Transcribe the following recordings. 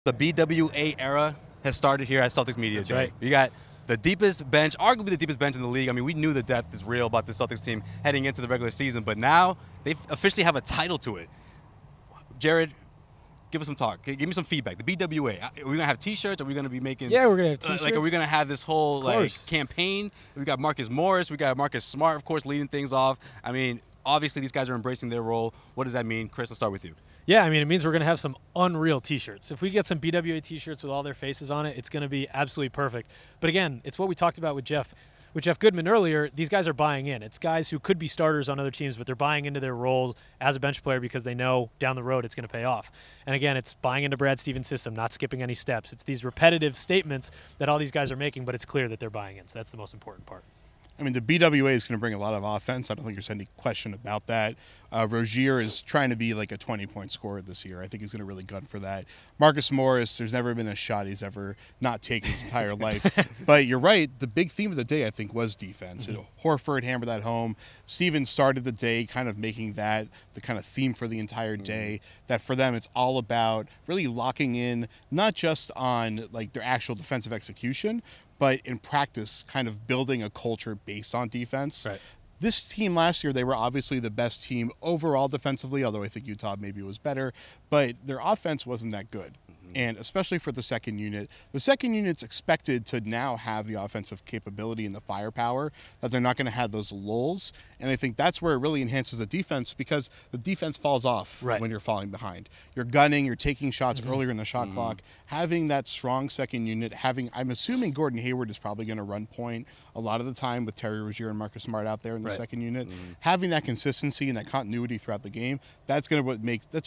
The BWA era has started here at Celtics Media Day. Right. You got the deepest bench, arguably the deepest bench in the league. I mean, we knew the depth is real about the Celtics team heading into the regular season, but now they officially have a title to it. Jared, give us some talk. Give me some feedback. The BWA. Are we gonna have T-shirts? Are we gonna be making? Yeah, we're gonna have T-shirts. Are we gonna have this whole campaign? We got Marcus Morris. We got Marcus Smart, of course, leading things off. I mean, obviously these guys are embracing their role. What does that mean, Chris? Let's start with you. Yeah, I mean, it means we're going to have some unreal T-shirts. If we get some BWA T-shirts with all their faces on it, it's going to be absolutely perfect. But again, it's what we talked about with Jeff Goodman earlier. These guys are buying in. It's guys who could be starters on other teams, but they're buying into their roles as a bench player because they know down the road it's going to pay off. And again, it's buying into Brad Stevens' system, not skipping any steps. It's these repetitive statements that all these guys are making, but it's clear that they're buying in. So that's the most important part. I mean, the BWA is going to bring a lot of offense. I don't think there's any question about that. Rozier is trying to be like a 20-point scorer this year. I think he's going to really gun for that. Marcus Morris, there's never been a shot he's ever not taken his entire life. But you're right. The big theme of the day, I think, was defense. Horford hammered that home. Stevens started the day kind of making that the kind of theme for the entire day, that for them it's all about really locking in not just on like their actual defensive execution, but in practice, kind of building a culture based on defense. Right. This team last year, they were obviously the best team overall defensively, although I think Utah maybe was better, but their offense wasn't that good. And especially for the second unit unit's expected to now have the offensive capability and the firepower that they're not going to have those lulls. And I think that's where it really enhances the defense, because the defense falls off when you're falling behind. You're gunning, you're taking shots earlier in the shot clock. Having that strong second unit, I'm assuming Gordon Hayward is probably going to run point a lot of the time with Terry Rozier and Marcus Smart out there in the second unit. Having that consistency and that continuity throughout the game, that's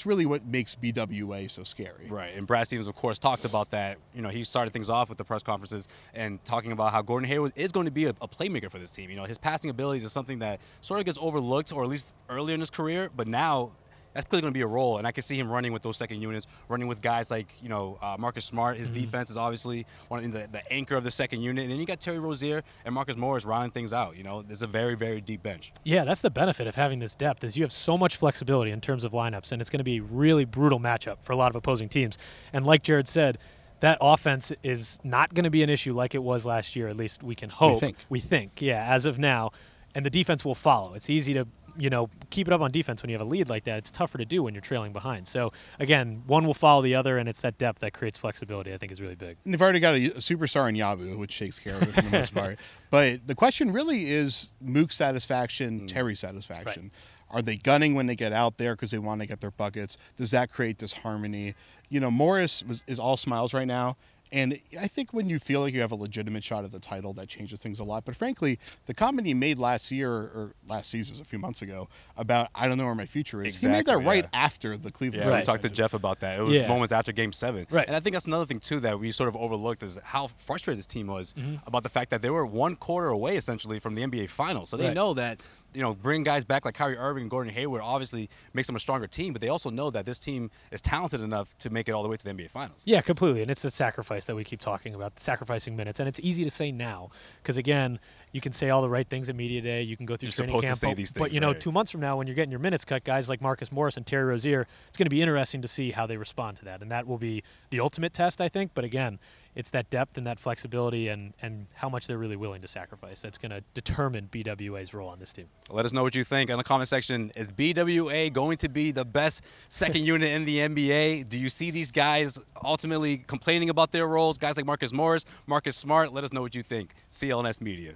really what makes BWA so scary. Right, and Brad Stevens, of course, talked about that. You know, he started things off with the press conferences and talking about how Gordon Hayward is going to be a playmaker for this team. You know, his passing abilities is something that sort of gets overlooked, or at least earlier in his career, but now that's clearly going to be a role, and I can see him running with those second units, running with guys like, you know, Marcus Smart. His defense is obviously one of the anchor of the second unit, and then you got Terry Rozier and Marcus Morris rounding things out. You know, there's a very, very deep bench. Yeah, that's the benefit of having this depth, is you have so much flexibility in terms of lineups, and it's going to be a really brutal matchup for a lot of opposing teams. And like Jared said, that offense is not going to be an issue like it was last year. At least we can hope. We think, yeah, as of now. And the defense will follow. It's easy to, you know, keep it up on defense when you have a lead like that. It's tougher to do when you're trailing behind. So, again, one will follow the other, and it's that depth that creates flexibility, I think, is really big. And they've already got a superstar in Yabu, which takes care of it for the most part. But the question really is Mook's satisfaction, Terry's satisfaction. Right. Are they gunning when they get out there because they want to get their buckets? Does that create disharmony? You know, Morris is all smiles right now. And I think when you feel like you have a legitimate shot at the title, that changes things a lot. But frankly, the comment he made last year, or last season, a few months ago, about I don't know where my future is, he made that right after the Cleveland. Yeah, we talked to Jeff about that. It was moments after Game 7. Right. And I think that's another thing, too, that we sort of overlooked, is how frustrated this team was about the fact that they were one quarter away, essentially, from the NBA Finals. So they know that, you know, bring guys back like Kyrie Irving and Gordon Hayward obviously makes them a stronger team, but they also know that this team is talented enough to make it all the way to the NBA Finals. Yeah, completely. And it's the sacrifice that we keep talking about, sacrificing minutes. And it's easy to say now because, again, you can say all the right things at Media Day. You can go through training camp. But, you know, 2 months from now, when you're getting your minutes cut, guys like Marcus Morris and Terry Rozier, it's going to be interesting to see how they respond to that. And that will be the ultimate test, I think. But, again, it's that depth and that flexibility and how much they're really willing to sacrifice that's going to determine BWA's role on this team. Let us know what you think in the comment section. Is BWA going to be the best second unit in the NBA? Do you see these guys ultimately complaining about their roles? Guys like Marcus Morris, Marcus Smart, let us know what you think. CLNS Media.